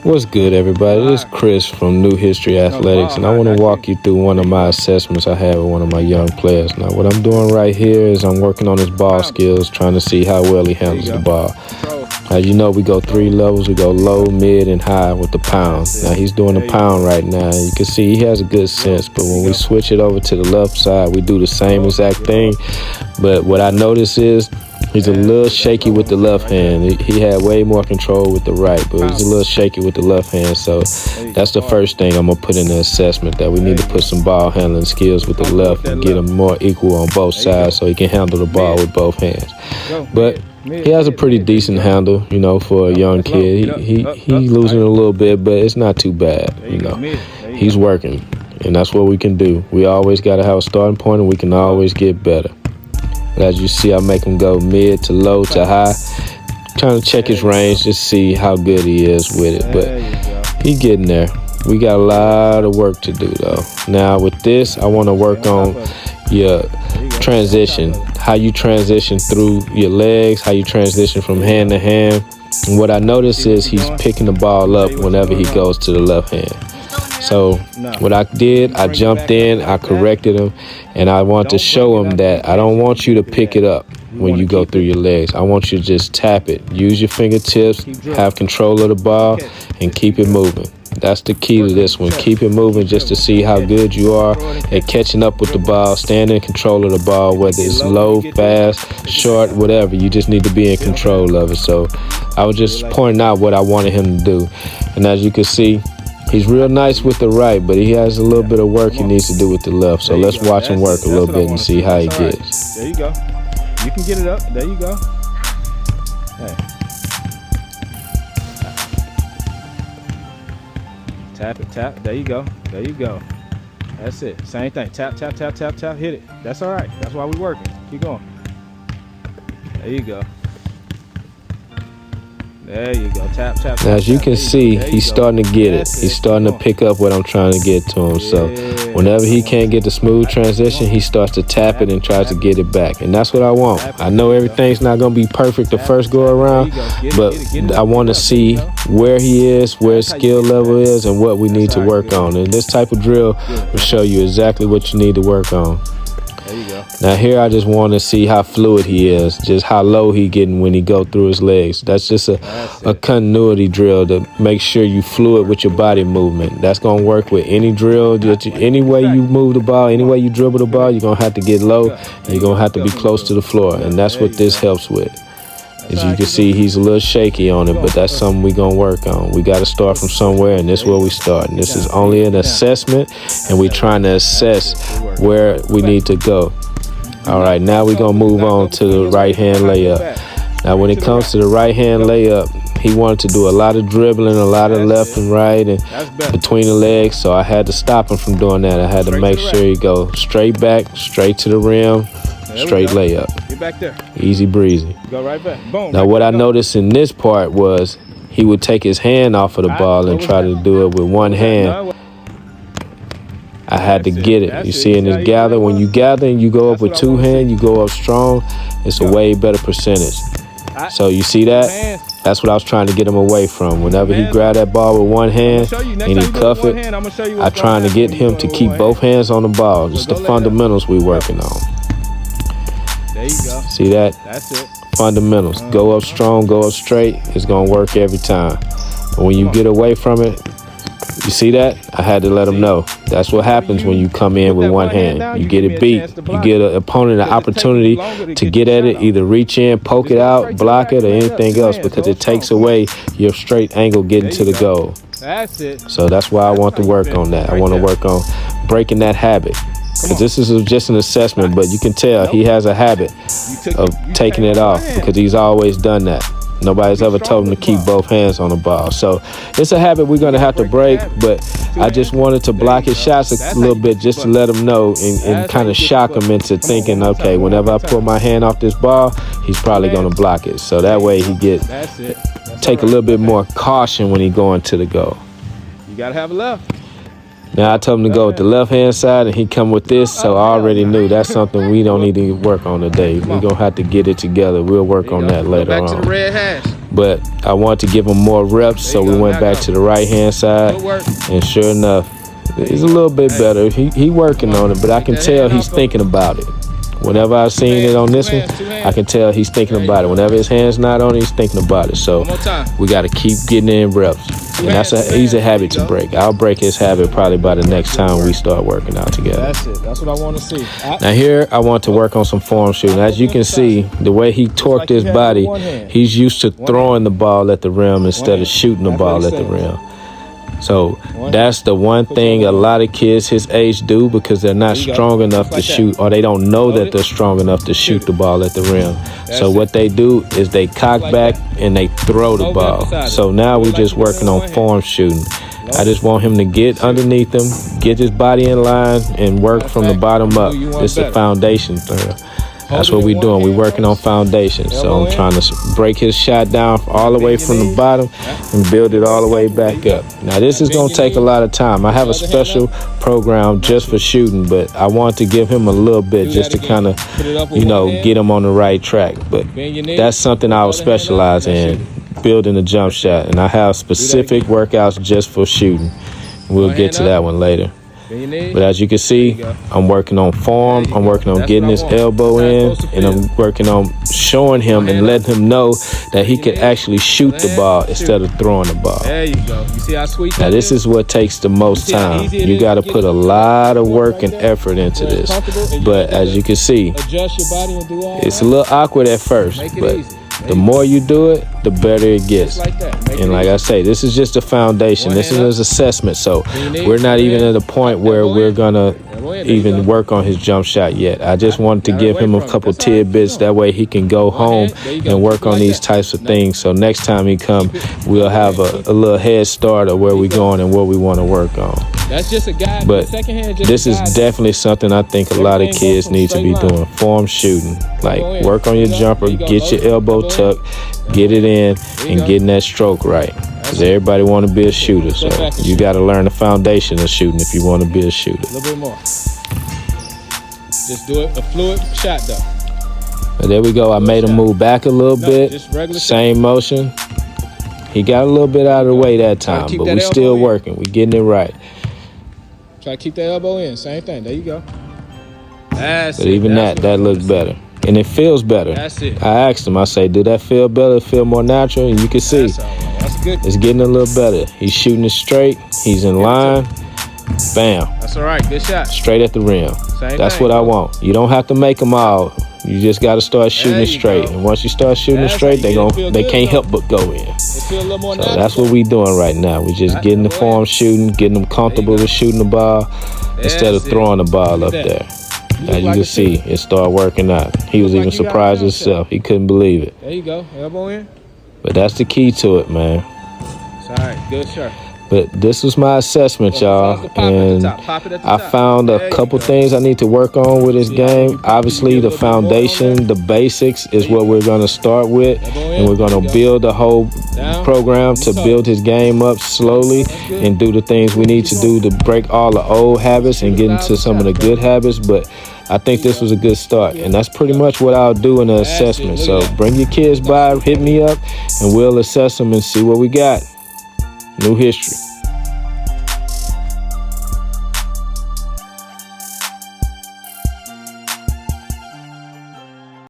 What's good, everybody? This is Chris from New History Athletics, and I want to walk you through one of my assessments I have with one of my young players. Now, what I'm doing right here is I'm working on his ball skills, trying to see how well he handles the ball. As you know, we go 3 levels. We go low, mid, and high with the pound. Now, he's doing the pound right now. You can see he has a good sense, but when we switch it over to the left side, we do the same exact thing. But what I notice is he's a little shaky with the left hand. He had way more control with the right, but he's a little shaky with the left hand. So that's the first thing I'm going to put in the assessment, that we need to put some ball handling skills with the left and get him more equal on both sides so he can handle the ball with both hands. But he has a pretty decent handle, you know, for a young kid. He's losing a little bit, but it's not too bad, you know. He's working, and that's what we can do. We always got to have a starting point, and we can always get better. As you see, I make him go mid to low to high, trying to check his range, just see how good he is with it. But he getting there. We got a lot of work to do, though. Now, with this, I want to work on your transition, how you transition through your legs, how you transition from hand to hand. And what I notice is he's picking the ball up whenever he goes to the left hand. So what I did, I jumped in, I corrected him, and I want to show him that I don't want you to pick it up when you go through your legs. I want you to just tap it. Use your fingertips, have control of the ball, and keep it moving. That's the key to this one. Keep it moving just to see how good you are at catching up with the ball, staying in control of the ball, whether it's low, fast, short, whatever. You just need to be in control of it. So I was just pointing out what I wanted him to do. And as you can see, he's real nice with the right, but he has a little bit of work he needs to do with the left. So let's watch him work a little bit and see how he gets. There you go. You can get it up. There you go. Hey. Tap it, tap. There you go. There you go. That's it. Same thing. Tap, tap, tap, tap, tap. Hit it. That's all right. That's why we're working. Keep going. There you go. There you go. Tap, tap, tap. Now, as you can see, he's starting to get it. He's starting to pick up what I'm trying to get to him. So whenever he can't get the smooth transition, he starts to tap it and tries to get it back. And that's what I want. I know everything's not going to be perfect the first go around, but I want to see where he is, where his skill level is, and what we need to work on. And this type of drill will show you exactly what you need to work on. There you go. Now here I just want to see how fluid he is, just how low he getting when he go through his legs. That's just a continuity drill to make sure you fluid with your body movement. That's going to work with any drill. Any way you move the ball, any way you dribble the ball, you're going to have to get low and you're going to have to be close to the floor. And that's what this helps with. As you can see, he's a little shaky on it, but that's something we're going to work on. We got to start from somewhere, and this is where we start. And this is only an assessment, and we're trying to assess where we need to go. All right, now we're going to move on to the right-hand layup. Now, when it comes to the right-hand layup, he wanted to do a lot of dribbling, a lot of left and right and between the legs, so I had to stop him from doing that. I had to make sure he go straight back, straight to the rim, straight layup. Get back there. Easy breezy. Go right back. Boom. Now, what I noticed in this part was he would take his hand off of the ball and try to do it with one hand. I had to get it. You see in this gather, when you gather and you go up with 2 hands, you go up strong, it's a way better percentage. So you see that? That's what I was trying to get him away from. Whenever he grabbed that ball with one hand and he cuff it, I'm trying to get him to keep both hands on the ball. Just the fundamentals we working on. There you go. See that? That's it. Fundamentals. Go up strong, go up straight. It's going to work every time. But when you get away from it, you see that? I had to let him know. That's what happens when you come in with one hand. You get it beat. You get an opponent an opportunity to get at it, either reach in, poke it out, block it, or anything else, because it takes away your straight angle getting to the goal. That's it. So that's why I want to work on that. I want to work on breaking that habit. Because this is just an assessment, but you can tell he has a habit of taking it off because he's always done that. Nobody's ever told him to keep both hands on the ball. So it's a habit we're going to have to break, but I just wanted to block his shots a little bit just to let him know and kind of shock him into thinking, okay, whenever I put my hand off this ball, he's probably going to block it. So that way he take a little bit more caution when he going to the goal. You got to have a left. Now I told him to go with the left-hand side, and he come with this, so I already knew that's something we don't need to work on today. We're going to have to get it together. We'll work on that later on. Back to the red hash. But I wanted to give him more reps, so we went back to the right-hand side, and sure enough, it's a little bit better. He working on it, but I can tell he's thinking about it. Whenever I've seen it on this one, I can tell he's thinking about it. Whenever his hand's not on it, he's thinking about it. So we got to keep getting in reps. And that's an easy habit to break. I'll break his habit probably by the next time we start working out together. That's it. That's what I want to see. Now here, I want to work on some form shooting. As you can see, the way he torqued his body, he's used to throwing the ball at the rim instead of shooting the ball at the rim. So that's the one thing a lot of kids his age do because they're not strong enough to shoot, or they don't know that they're strong enough to shoot the ball at the rim. So what they do is they cock back and they throw the ball. So now we're just working on form shooting. I just want him to get underneath him, get his body in line, and work from the bottom up. It's a foundation thing. That's what we're doing. We're working on foundation. So I'm trying to break his shot down all the way from the bottom and build it all the way back up. Now, this is going to take a lot of time. I have a special program just for shooting, but I want to give him a little bit just to kind of, get him on the right track. But that's something I will specialize in, building a jump shot. And I have specific workouts just for shooting. We'll get to that one later. But as you can see, I'm working on form, I'm working on getting his elbow in, and I'm working on showing him and letting him know that he can actually shoot the ball instead of throwing the ball. There you go. You see how sweet Now this is what takes the most time. You got to put a lot of work and effort into this. But as you can see, it's a little awkward at first, but the more you do it, the better it gets. And like I say, this is just a foundation. This is an assessment. So we're not even at a point where we're going to even work on his jump shot yet. I just wanted to give him a couple tidbits. That way he can go home and work on these types of things. So next time he come, we'll have a little head start of where we're going and what we want to work on. That's just a guy. But this is definitely something I think a lot of kids need to be doing. Form shooting. Like, work on your jumper, get your elbow tucked, get it in, and getting that stroke right. Because everybody want to be a shooter. So you got to learn the foundation of shooting if you want to be a shooter. A little bit more. Just do it a fluid shot, though. But there we go. I made him move back a little bit. Same motion. He got a little bit out of the way that time, but we still working. We getting it right. Try to keep that elbow in. Same thing. There you go. But even that looked better. And it feels better. That's it. I asked him, I say, do that feel better? Feel more natural? And you can see. That's good. It's getting a little better. He's shooting it straight. He's in line. Bam. That's all right. Good shot. Straight at the rim. That's what I want. You don't have to make them all. You just got to start shooting it straight. And once you start shooting it straight, they can't help but go in. So that's what we doing right now. We just getting the form shooting, getting them comfortable with shooting the ball instead of throwing the ball up there. Now you can see it started working out. He was even surprised himself. He couldn't believe it. There you go. Elbow in. But that's the key to it, man. It's all right. Good shot. But this was my assessment, y'all, and I found a couple things I need to work on with this game. Obviously, the foundation, the basics is what we're going to start with, and we're going to build the whole program to build his game up slowly and do the things we need to do to break all the old habits and get into some of the good habits. But I think this was a good start, and that's pretty much what I'll do in the assessment. So bring your kids by, hit me up, and we'll assess them and see what we got. New history.